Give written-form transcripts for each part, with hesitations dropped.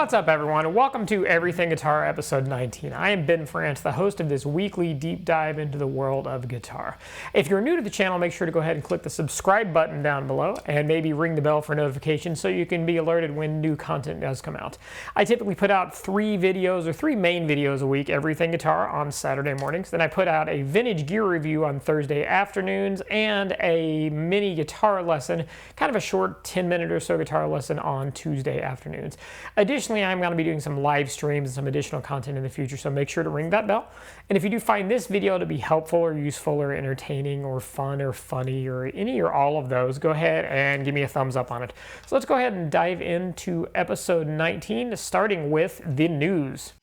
What's up, everyone, and welcome to Everything Guitar episode 19. I am Ben France, the host of this weekly deep dive into the world of guitar. If you're new to the channel, make sure to go ahead and click the subscribe button down below and maybe ring the bell for notifications so you can be alerted when new content does come out. I typically put out three main videos a week, Everything Guitar, on Saturday mornings. Then I put out a vintage gear review on Thursday afternoons and a mini guitar lesson, kind of a short 10-minute or so guitar lesson on Tuesday afternoons. Additionally, I'm going to be doing some live streams and some additional content in the future, so make sure to ring that bell. And if you do find this video to be helpful or useful or entertaining or fun or funny or any or all of those, go ahead and give me a thumbs up on it. So let's go ahead and dive into episode 19, starting with the news.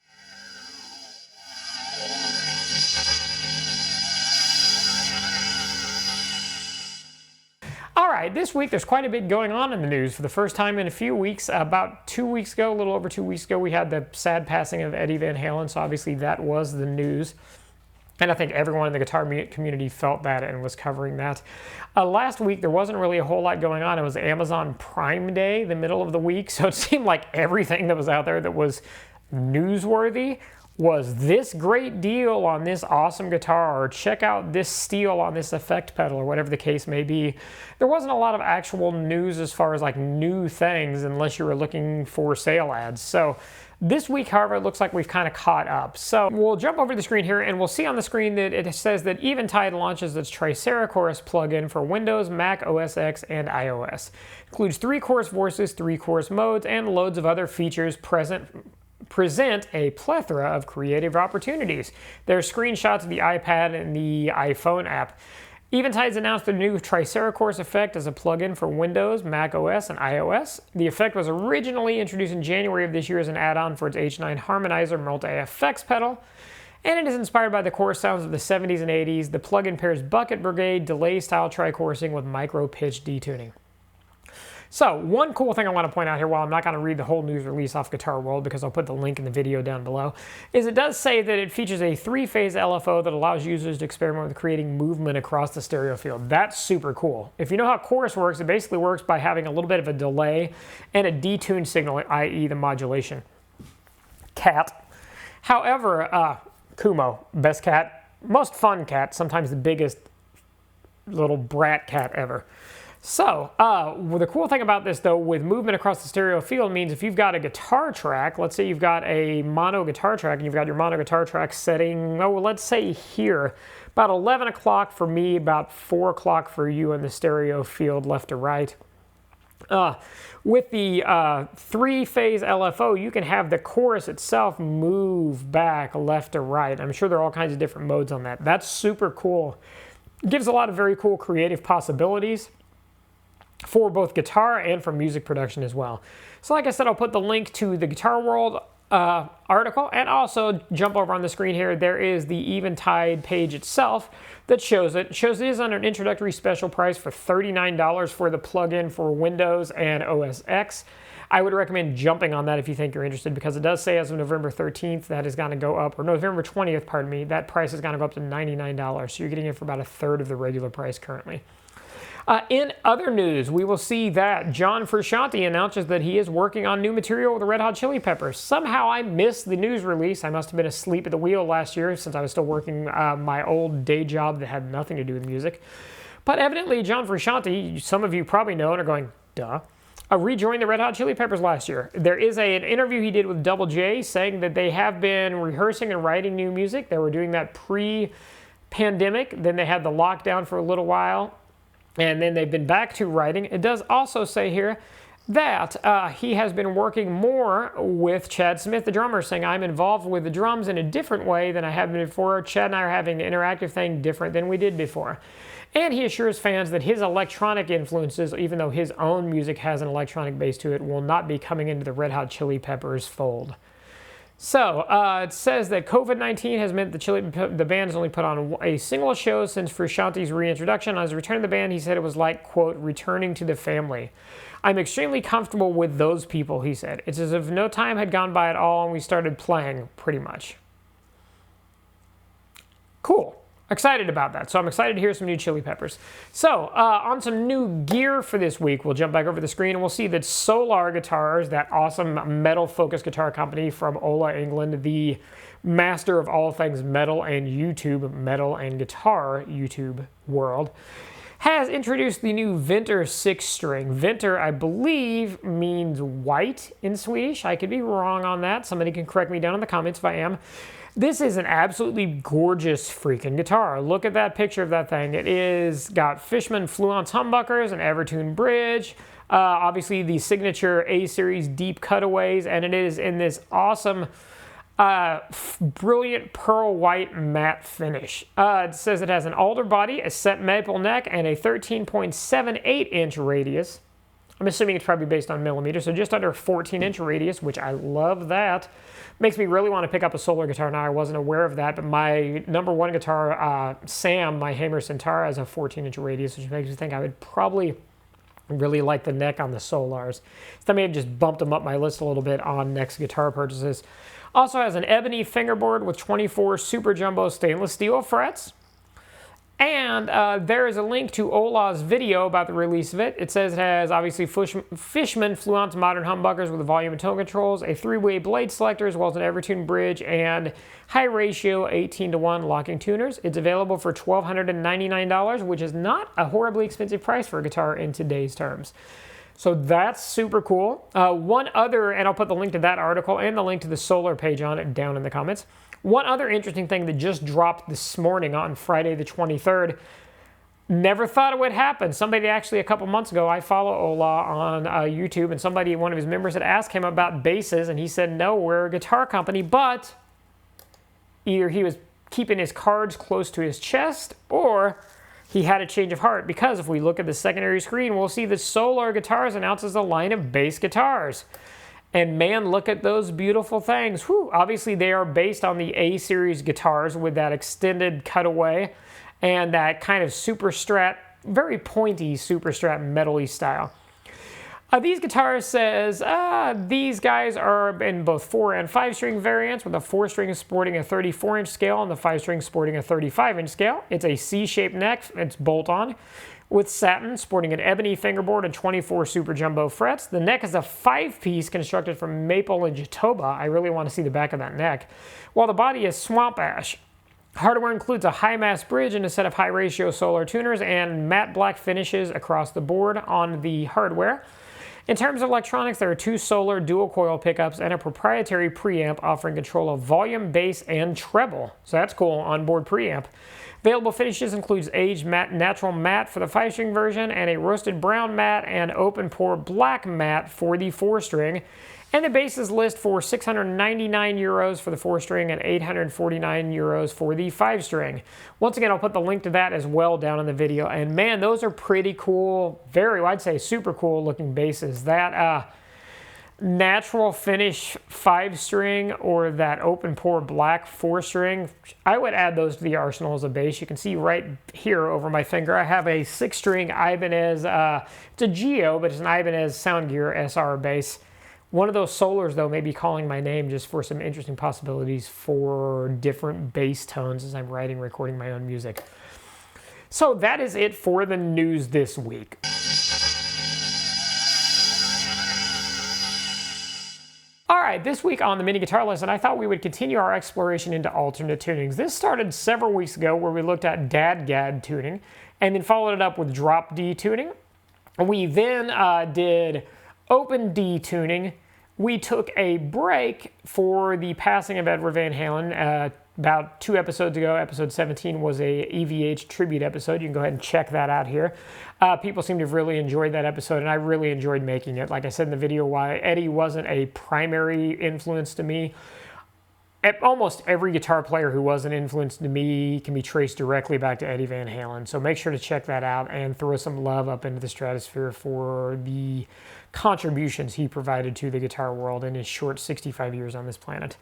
All right, this week there's quite a bit going on in the news. For the first time in a few weeks, about 2 weeks ago, a little over 2 weeks ago, we had the sad passing of Eddie Van Halen, so obviously that was the news. And I think everyone in the guitar community felt that and was covering that. Last week, there wasn't really a whole lot going on. It was Amazon Prime Day, the middle of the week, so it seemed like everything that was out there that was newsworthy was this great deal on this awesome guitar, or check out this steal on this effect pedal, or whatever the case may be. There wasn't a lot of actual news as far as like new things unless you were looking for sale ads. So this week, however, it looks like we've kind of caught up. So we'll jump over the screen here and we'll see on the screen that it says that Eventide launches its Tricerachorus plugin for Windows, Mac OS X, and iOS. Includes 3-chorus voices, 3-chorus modes, and loads of other features present a plethora of creative opportunities. There are screenshots of the iPad and the iPhone app. Eventide's announced the new Tricerachorus effect as a plugin for Windows, Mac OS, and iOS. The effect was originally introduced in January of this year as an add-on for its H9 Harmonizer multi-effects pedal, and it is inspired by the chorus sounds of the 70s and 80s. The plugin pairs Bucket Brigade delay-style tri-chorusing with micro-pitch detuning. So, one cool thing I want to point out here, while I'm not going to read the whole news release off Guitar World because I'll put the link in the video down below, is it does say that it features a 3-phase LFO that allows users to experiment with creating movement across the stereo field. That's super cool. If you know how chorus works, it basically works by having a little bit of a delay and a detuned signal, i.e. the modulation. Cat. However, Kumo, best cat, most fun cat, sometimes the biggest little brat cat ever. So, well, the cool thing about this, though, with movement across the stereo field means if you've got a guitar track, let's say you've got a mono guitar track, and you've got your mono guitar track setting, oh, well, let's say here, about 11 o'clock for me, about 4 o'clock for you in the stereo field, left to right. With the 3-phase LFO, you can have the chorus itself move back left to right. I'm sure there are all kinds of different modes on that. That's super cool. It gives a lot of very cool creative possibilities for both guitar and for music production as well. So like I said, I'll put the link to the Guitar World article, and also jump over on the screen here. There is the Eventide page itself that shows it. It shows it is under an introductory special price for $39 for the plugin for Windows and OS X. I would recommend jumping on that if you think you're interested, because it does say as of November 13th that is going to go up, or November 20th, pardon me, that price is going to go up to $99. So you're getting it for about a third of the regular price currently. In other news, we will see that John Frusciante announces that he is working on new material with the Red Hot Chili Peppers. Somehow I missed the news release. I must have been asleep at the wheel last year since I was still working my old day job that had nothing to do with music. But evidently, John Frusciante, some of you probably know and are going, duh, rejoined the Red Hot Chili Peppers last year. There is an interview he did with Double J saying that they have been rehearsing and writing new music. They were doing that pre-pandemic. Then they had the lockdown for a little while, and then they've been back to writing. It does also say here that he has been working more with Chad Smith, the drummer, saying, I'm involved with the drums in a different way than I have been before. Chad and I are having an interactive thing different than we did before. And he assures fans that his electronic influences, even though his own music has an electronic base to it, will not be coming into the Red Hot Chili Peppers fold. So, it says that COVID-19 has meant the band has only put on a single show since Frusciante's reintroduction. On his return to the band, he said it was like, quote, returning to the family. I'm extremely comfortable with those people, he said. It's as if no time had gone by at all and we started playing, pretty much. Cool. excited about that. So I'm excited to hear some new Chili Peppers. So on some new gear for this week, we'll jump back over the screen and we'll see that Solar Guitars, that awesome metal-focused guitar company from Ola, England, the master of all things metal and YouTube, metal and guitar YouTube world, has introduced the new Vinter 6-string. Vinter, I believe, means white in Swedish. I could be wrong on that. Somebody can correct me down in the comments if I am. This is an absolutely gorgeous freaking guitar. Look at that picture of that thing. It is got Fishman Fluence humbuckers, an Evertune bridge, obviously the signature A-series deep cutaways, and it is in this awesome brilliant pearl white matte finish. It says it has an alder body, a set maple neck, and a 13.78 inch radius. I'm assuming it's probably based on millimeters, so just under a 14-inch radius, which I love that. Makes me really want to pick up a Solar guitar now. I wasn't aware of that, but my number one guitar, Sam, my Hamer Centaur, has a 14-inch radius, which makes me think I would probably really like the neck on the Solars. So that may have just bumped them up my list a little bit on next guitar purchases. Also has an ebony fingerboard with 24 super jumbo stainless steel frets. And there is a link to Ola's video about the release of it. It says it has obviously Fishman Fluence modern humbuckers with volume and tone controls, a 3-way blade selector, as well as an Evertune bridge and high ratio 18:1 locking tuners. It's available for $1,299, which is not a horribly expensive price for a guitar in today's terms. So that's super cool. One other, and I'll put the link to that article and the link to the Solar page on it down in the comments. One other interesting thing that just dropped this morning on Friday the 23rd, never thought it would happen. Somebody actually a couple months ago, I follow Ola on YouTube, and somebody, one of his members, had asked him about basses, and he said, no, we're a guitar company, but either he was keeping his cards close to his chest, or he had a change of heart, because if we look at the secondary screen, we'll see that Solar Guitars announces a line of bass guitars. And man, look at those beautiful things. Whew. Obviously, they are based on the A-series guitars with that extended cutaway and that kind of super strat, very pointy super strat metal-y style. These guitars says these guys are in both 4 and 5-string variants, with the 4-string sporting a 34-inch scale and the 5-string sporting a 35-inch scale. It's a C-shaped neck, it's bolt-on, with satin, sporting an ebony fingerboard and 24 super jumbo frets. The neck is a 5-piece constructed from maple and jatoba. I really want to see the back of that neck. While the body is swamp ash. Hardware includes a high-mass bridge and a set of high-ratio Solar tuners and matte black finishes across the board on the hardware. In terms of electronics, there are 2 Solar dual-coil pickups and a proprietary preamp offering control of volume, bass, and treble. So that's cool, onboard preamp. Available finishes includes aged matte, natural matte for the 5-string version, and a roasted brown matte and open pore black matte for the 4-string. And the bases list for €699 for the 4-string and €849 for the 5-string. Once again, I'll put the link to that as well down in the video. And man, those are pretty cool, very, I'd say super cool looking basses. That natural finish 5-string or that open pore black 4-string, I would add those to the arsenal as a bass. You can see right here over my finger, I have a 6-string Ibanez, it's a Geo, but it's an Ibanez Soundgear SR bass. One of those Solars, though, may be calling my name just for some interesting possibilities for different bass tones as I'm writing, recording my own music. So that is it for the news this week. All right, this week on the mini guitar lesson, I thought we would continue our exploration into alternate tunings. This started several weeks ago where we looked at Dad-Gad tuning and then followed it up with Drop D tuning. We then did Open D tuning. We took a break for the passing of Edward Van Halen. About 2 episodes ago, episode 17 was a EVH tribute episode. You can go ahead and check that out here. People seem to have really enjoyed that episode, and I really enjoyed making it. Like I said in the video, why Eddie wasn't a primary influence to me. Almost every guitar player who was an influence to me can be traced directly back to Eddie Van Halen. So make sure to check that out and throw some love up into the stratosphere for the contributions he provided to the guitar world in his short 65 years on this planet.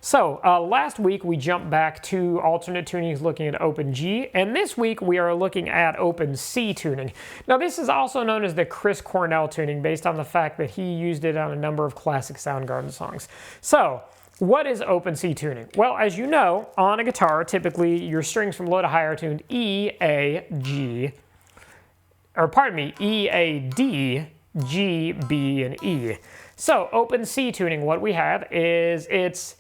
So last week we jumped back to alternate tunings looking at Open G, and this week we are looking at Open C tuning. Now this is also known as the Chris Cornell tuning based on the fact that he used it on a number of classic Soundgarden songs. So what is open C tuning? Well, as you know, on a guitar, typically your strings from low to high are tuned E, A, G, or pardon me, E, A, D, G, B, and E. So open C tuning, what we have is it's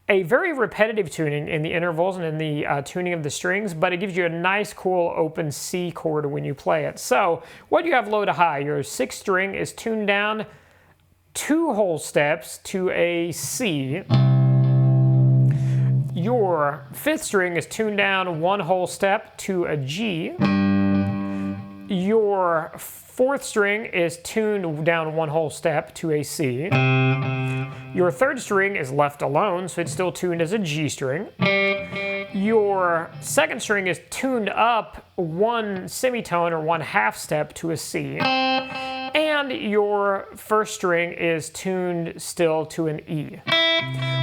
a very repetitive tuning in the intervals and in the tuning of the strings, but it gives you a nice, cool open C chord when you play it. So what you have low to high, your 6th string is tuned down 2 whole steps to a C. Your 5th string is tuned down 1 whole step to a G. Your 4th string is tuned down 1 whole step to a C. Your 3rd string is left alone, so it's still tuned as a G string. Your 2nd string is tuned up 1 semitone or 1 half step to a C. And your 1st string is tuned still to an E.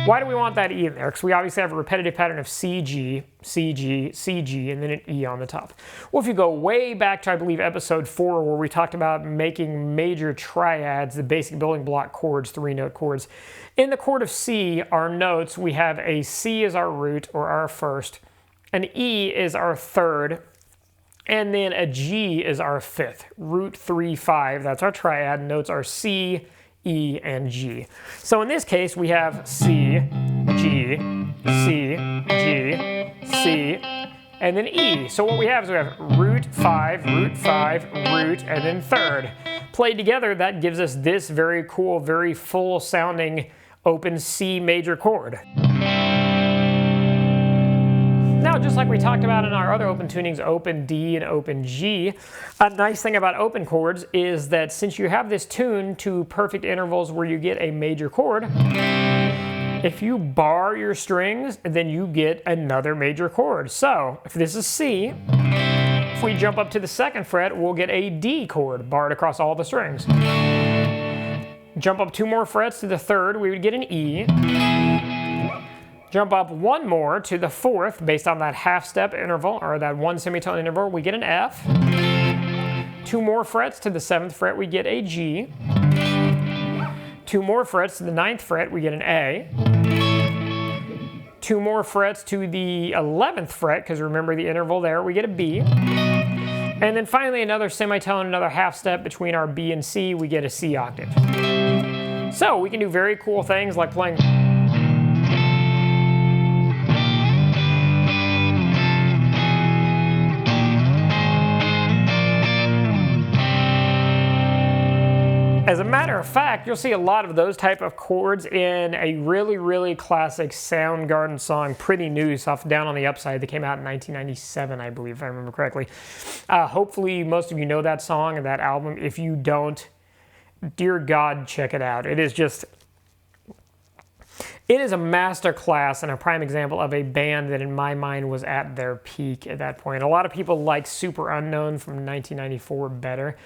Why do we want that E in there? Because we obviously have a repetitive pattern of C, G, C, G, C, G, and then an E on the top. Well, if you go way back to, I believe, episode 4, where we talked about making major triads, the basic building block chords, 3-note chords. In the chord of C, our notes, we have a C as our root, or our 1st, an E is our 3rd, and then a G is our 5th. Root 3, 5, that's our triad. Notes are C, E, and G. So in this case, we have C, G, C, G, C, and then E. So what we have is we have root 5, root 5, root, and then 3rd. Played together, that gives us this very cool, very full sounding open C major chord. Now, just like we talked about in our other open tunings, open D and open G, a nice thing about open chords is that since you have this tuned to perfect intervals where you get a major chord, if you bar your strings, then you get another major chord. So, if this is C, if we jump up to the 2nd fret, we'll get a D chord barred across all the strings. Jump up 2 more frets to the 3rd, we would get an E. Jump up 1 more to the 4th, based on that half step interval, or that 1 semitone interval, we get an F. 2 more frets to the 7th fret, we get a G. 2 more frets to the 9th fret, we get an A. 2 more frets to the 11th fret, because remember the interval there, we get a B. And then finally another semitone, another half step between our B and C, we get a C octave. So we can do very cool things like playing As a matter of fact, you'll see a lot of those type of chords in a really, really classic Soundgarden song, Pretty Noose, off Down on the Upside, that came out in 1997, I believe, if I remember correctly. Hopefully most of you know that song and that album. If you don't, dear God, check it out. It is a master class and a prime example of a band that in my mind was at their peak at that point. A lot of people like Super Unknown from 1994 better.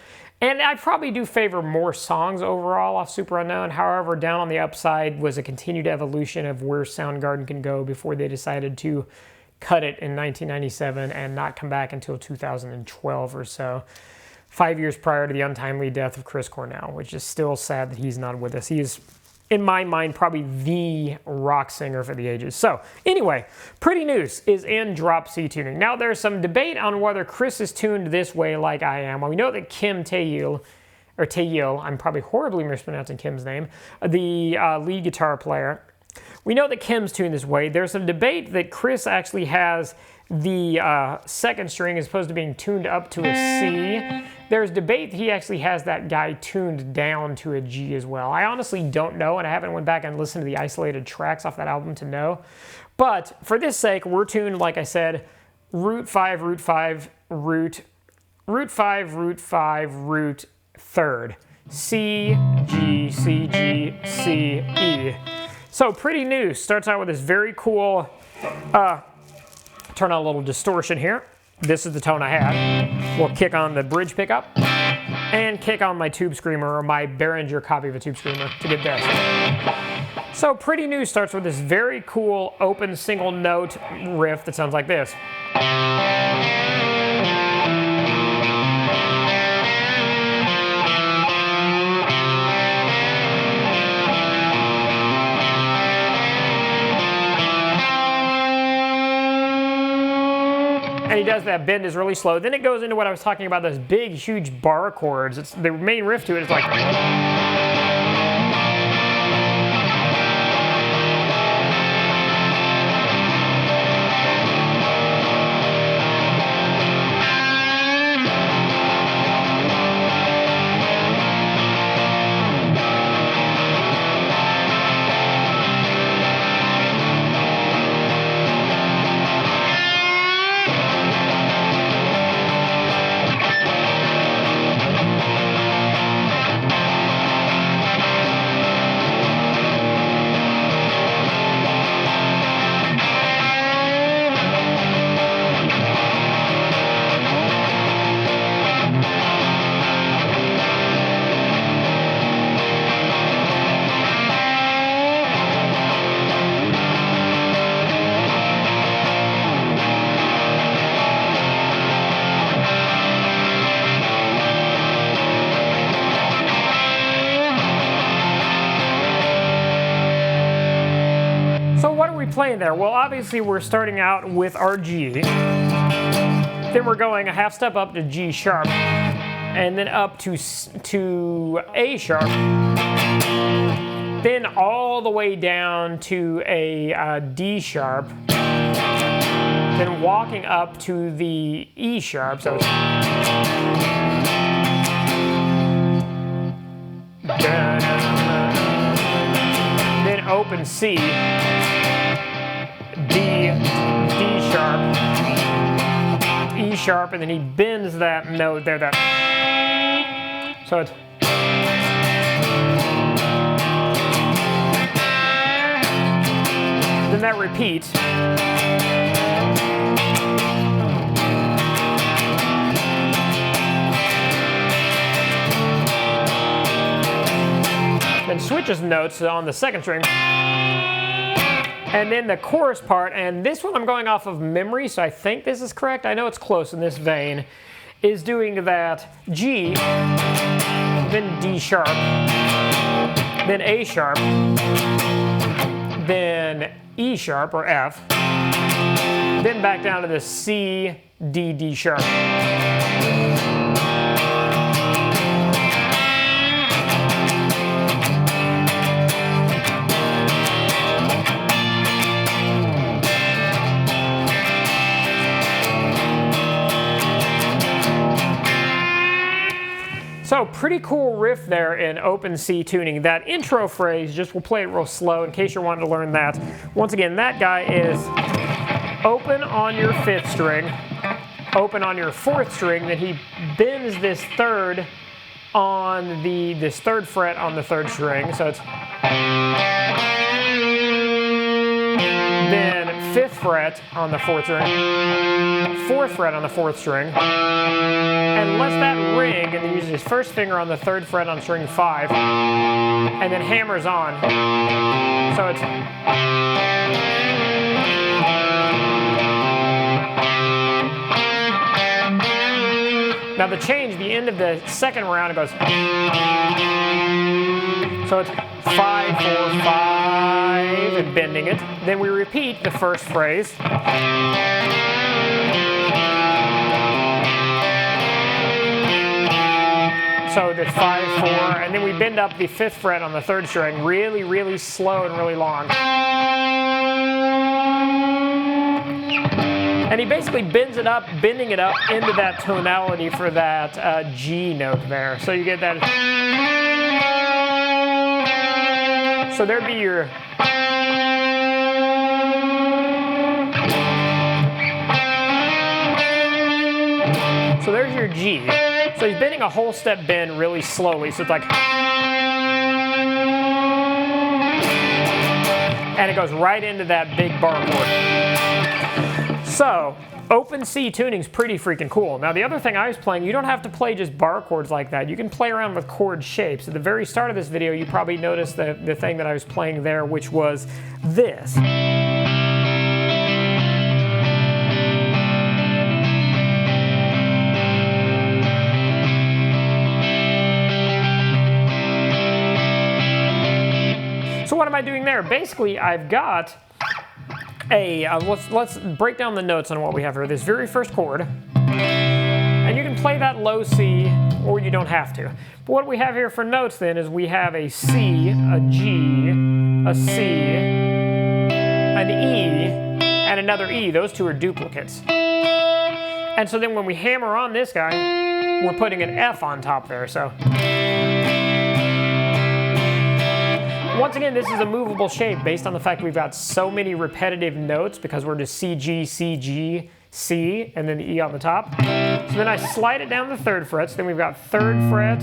And I probably do favor more songs overall off Super Unknown. However, Down on the Upside was a continued evolution of where Soundgarden can go before they decided to cut it in 1997 and not come back until 2012 or so. 5 years prior to the untimely death of Chris Cornell, which is still sad that he's not with us. He is, in my mind, probably the rock singer for the ages. So, anyway, Pretty Noose is in drop C tuning. Now, there's some debate on whether Chris is tuned this way like I am. Well, we know that Kim Taeyil, I'm probably horribly mispronouncing Kim's name, the lead guitar player, we know that Kim's tuned this way. There's some debate that Chris actually has the 2nd string as opposed to being tuned up to a C. There's debate that he actually has that guy tuned down to a G as well. I honestly don't know, and I haven't went back and listened to the isolated tracks off that album to know. But for this sake, we're tuned, like I said, root 5, root 5, root 5, root 5, root 3rd. C, G, C, G, C, E. So Pretty Noose starts out with this very cool, turn on a little distortion here. This is the tone I had. We'll kick on the bridge pickup and kick on my tube screamer, or my Behringer copy of a tube screamer, to get this. So Pretty Noose starts with this very cool open single note riff that sounds like this. And he does that bend is really slow. Then it goes into what I was talking about, those big, huge bar chords. It's the main riff to it is like. Playing there? Well, obviously we're starting out with our G, then we're going a half step up to G sharp, and then up to A sharp, then all the way down to a D sharp, then walking up to the E sharp, so it's then open C, D sharp, E sharp, and then he bends that note there. So it's. Then that repeats. Then switches notes on the second string. And then the chorus part, and this one I'm going off of memory, so I think this is correct. I know it's close in this vein, is doing that G, then D sharp, then A sharp, then E sharp or F, then back down to the C, D, D sharp. So pretty cool riff there in open C tuning. That intro phrase, just we'll play it real slow in case you're wanting to learn that. Once again, that guy is open on your 5th string, open on your 4th string, then he bends this third on this 3rd fret on the 3rd string, so it's then 5th fret on the 4th string, 4th fret on the 4th string, and lets that ring, and then uses his first finger on the 3rd fret on string 5, and then hammers on. So it's. Now the change, the end of the second round, it goes. So it's 5, 4, 5, and bending it. Then we repeat the first phrase. So the 5, 4, and then we bend up the 5th fret on the 3rd string, really, really slow and really long. And he basically bends it up, bending it up into that tonality for that G note there. So you get that. So there'd be your. So there's your G. So he's bending a whole step bend really slowly. So it's like. And it goes right into that big bar chord. So, open C tuning's pretty freaking cool. Now the other thing I was playing, you don't have to play just bar chords like that. You can play around with chord shapes. At the very start of this video, you probably noticed the thing that I was playing there, which was this. So what am I doing there? Basically, I've got A. Let's break down the notes on what we have here. This very first chord, and you can play that low C, or you don't have to. But what we have here for notes then is we have a C, a G, a C, an E, and another E. Those two are duplicates. And so then when we hammer on this guy, we're putting an F on top there. So once again, this is a movable shape based on the fact we've got so many repetitive notes because we're just C, G, C, G, C, and then the E on the top. So then I slide it down the 3rd fret, so then we've got 3rd fret,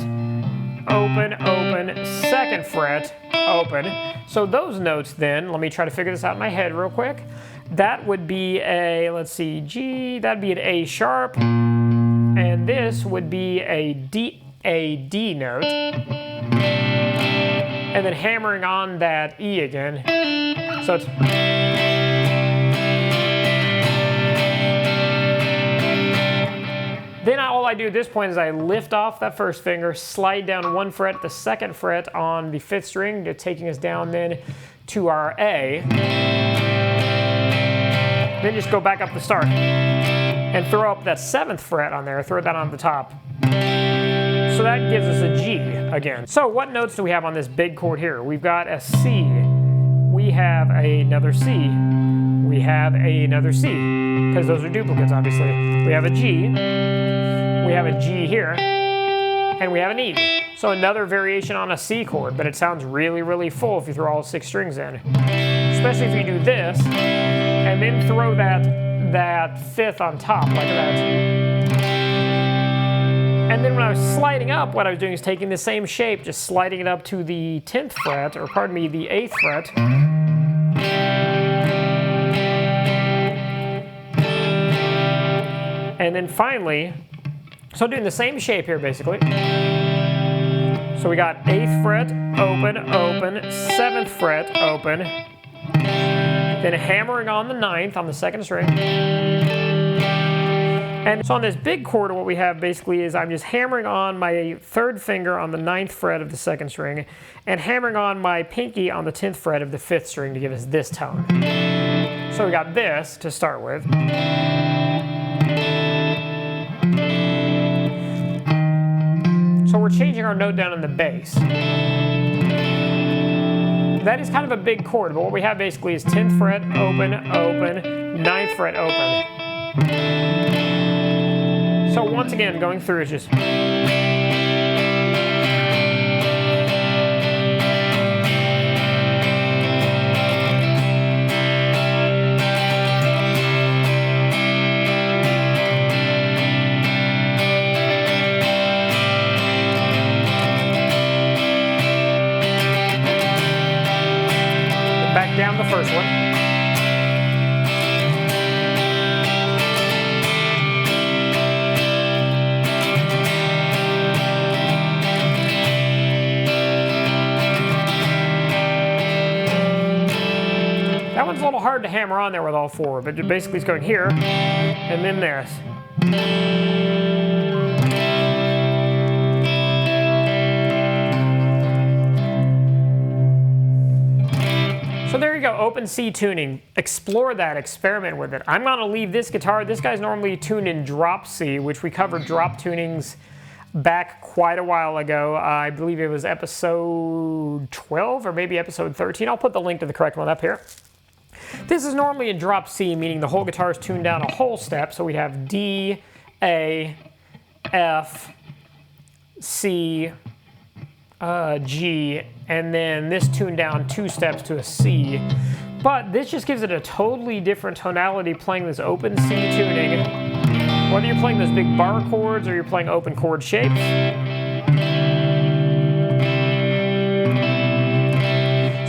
open, open, 2nd fret, open. So those notes then, let me try to figure this out in my head real quick. That would be a, let's see, G, that'd be an A sharp, and this would be a D note, and then hammering on that E again. So it's... Then all I do at this point is I lift off that 1st finger, slide down 1 fret, the 2nd fret on the 5th string, taking us down then to our A. Then just go back up the start and throw up that 7th fret on there, throw that on the top. So that gives us a G again. So what notes do we have on this big chord here? We've got a C, we have another C, we have another C, because those are duplicates obviously. We have a G, we have a G here, and we have an E. So another variation on a C chord, but it sounds really, really full if you throw all 6 strings in. Especially if you do this, and then throw that 5th on top like that. And then when I was sliding up, what I was doing is taking the same shape, just sliding it up to the 10th fret, or pardon me, the 8th fret. And then finally, so doing the same shape here basically. So we got 8th fret, open, open, 7th fret, open. Then hammering on the 9th on the 2nd string. And so on this big chord, what we have basically is I'm just hammering on my 3rd finger on the 9th fret of the 2nd string and hammering on my pinky on the 10th fret of the 5th string to give us this tone. So we got this to start with. So we're changing our note down in the bass. That is kind of a big chord, but what we have basically is 10th fret, open, open, 9th fret, open. So once again, going through is just... Back down the first one. That one's a little hard to hammer on there with all 4, but basically it's going here, and then this. So there you go, open C tuning. Explore that, experiment with it. I'm gonna leave this guitar, this guy's normally tuned in drop C, which we covered drop tunings back quite a while ago. I believe it was episode 12 or maybe episode 13. I'll put the link to the correct one up here. This is normally in drop C, meaning the whole guitar is tuned down a whole step. So we have D, A, F, C, G, and then this tuned down 2 steps to a C. But this just gives it a totally different tonality playing this open C tuning. Whether you're playing those big bar chords or you're playing open chord shapes.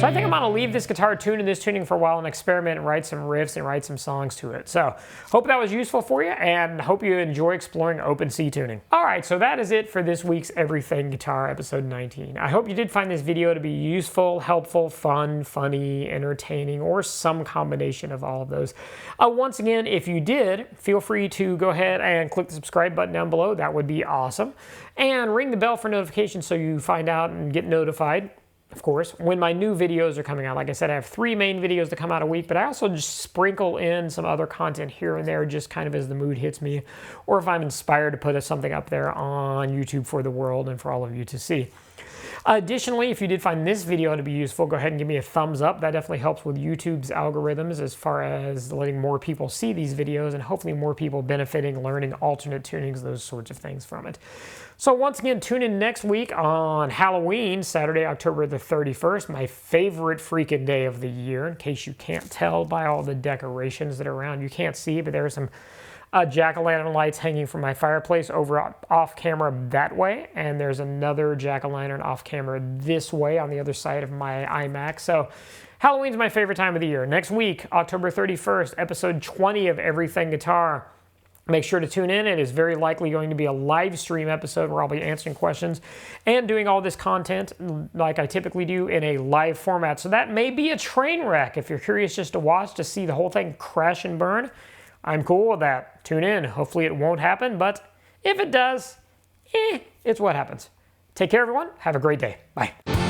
So I think I'm going to leave this guitar tuned in this tuning for a while and experiment and write some riffs and write some songs to it. So hope that was useful for you and hope you enjoy exploring open C tuning. All right, so that is it for this week's Everything Guitar episode 19. I hope you did find this video to be useful, helpful, fun, funny, entertaining, or some combination of all of those. Once again, if you did, feel free to go ahead and click the subscribe button down below. That would be awesome. And ring the bell for notifications so you find out and get notified of course, when my new videos are coming out. Like I said, I have 3 main videos to come out a week, but I also just sprinkle in some other content here and there just kind of as the mood hits me, or if I'm inspired to put something up there on YouTube for the world and for all of you to see. Additionally, if you did find this video to be useful, go ahead and give me a thumbs up. That definitely helps with YouTube's algorithms as far as letting more people see these videos and hopefully more people benefiting, learning alternate tunings, those sorts of things from it. So once again, tune in next week on Halloween, Saturday, October the 31st, my favorite freaking day of the year, in case you can't tell by all the decorations that are around. You can't see, but there are some jack-o'-lantern lights hanging from my fireplace over off camera that way, and there's another jack-o'-lantern off camera this way on the other side of my iMac. So Halloween's my favorite time of the year. Next week, October 31st, episode 20 of Everything Guitar. Make sure to tune in. It is very likely going to be a live stream episode where I'll be answering questions and doing all this content like I typically do in a live format. So that may be a train wreck. If you're curious just to watch, to see the whole thing crash and burn, I'm cool with that. Tune in. Hopefully it won't happen, but if it does, it's what happens. Take care, everyone. Have a great day. Bye.